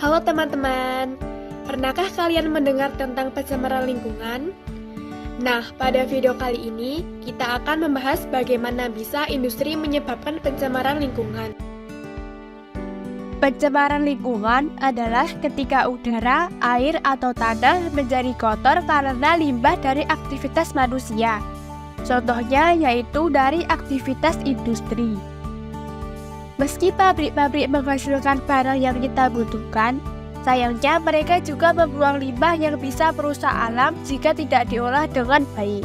Halo teman-teman, pernahkah kalian mendengar tentang pencemaran lingkungan? Nah, pada video kali ini kita akan membahas bagaimana bisa industri menyebabkan pencemaran lingkungan. Pencemaran lingkungan adalah ketika udara, air, atau tanah menjadi kotor karena limbah dari aktivitas manusia. Contohnya yaitu dari aktivitas industri. Meski pabrik-pabrik menghasilkan barang yang kita butuhkan, sayangnya mereka juga membuang limbah yang bisa merusak alam jika tidak diolah dengan baik.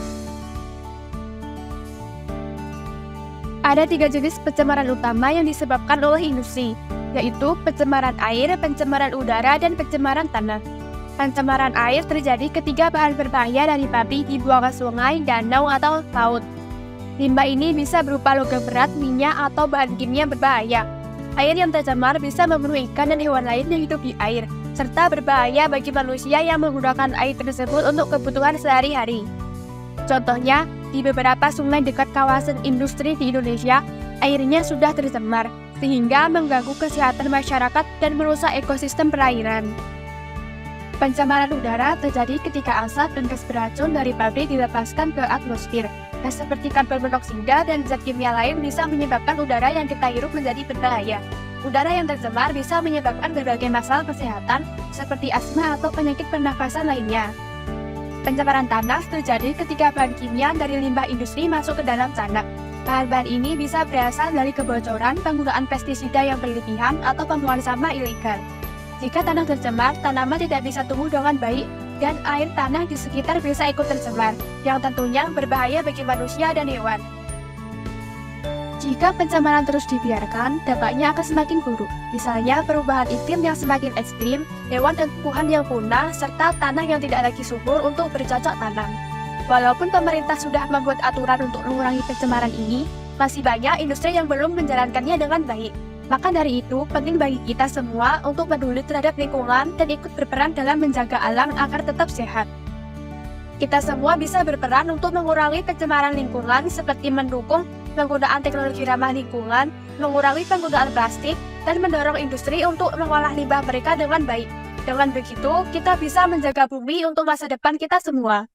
Ada 3 jenis pencemaran utama yang disebabkan oleh industri, yaitu pencemaran air, pencemaran udara, dan pencemaran tanah. Pencemaran air terjadi ketika bahan berbahaya dari pabrik dibuang ke sungai, danau, atau laut. Limbah ini bisa berupa logam berat, minyak, atau bahan kimia berbahaya. Air yang tercemar bisa membunuh ikan dan hewan lain yang hidup di air, serta berbahaya bagi manusia yang menggunakan air tersebut untuk kebutuhan sehari-hari. Contohnya, di beberapa sungai dekat kawasan industri di Indonesia, airnya sudah tercemar, sehingga mengganggu kesehatan masyarakat dan merusak ekosistem perairan. Pencemaran udara terjadi ketika asap dan gas beracun dari pabrik dilepaskan ke atmosfer. Gas seperti karbon monoksida dan zat kimia lain bisa menyebabkan udara yang kita hirup menjadi berbahaya. Udara yang tercemar bisa menyebabkan berbagai masalah kesehatan seperti asma atau penyakit pernafasan lainnya. Pencemaran tanah terjadi ketika bahan kimia dari limbah industri masuk ke dalam tanah. Bahan-bahan ini bisa berasal dari kebocoran, penggunaan pestisida yang berlebihan, atau pembuangan sampah ilegal. Jika tanah tercemar, tanaman tidak bisa tumbuh dengan baik, dan air tanah di sekitar bisa ikut tercemar, yang tentunya berbahaya bagi manusia dan hewan. Jika pencemaran terus dibiarkan, dampaknya akan semakin buruk. Misalnya, perubahan iklim yang semakin ekstrim, hewan dan tumbuhan yang punah, serta tanah yang tidak lagi subur untuk bercocok tanam. Walaupun pemerintah sudah membuat aturan untuk mengurangi pencemaran ini, masih banyak industri yang belum menjalankannya dengan baik. Maka dari itu, penting bagi kita semua untuk peduli terhadap lingkungan dan ikut berperan dalam menjaga alam agar tetap sehat. Kita semua bisa berperan untuk mengurangi pencemaran lingkungan seperti mendukung penggunaan teknologi ramah lingkungan, mengurangi penggunaan plastik, dan mendorong industri untuk mengolah limbah mereka dengan baik. Dengan begitu, kita bisa menjaga bumi untuk masa depan kita semua.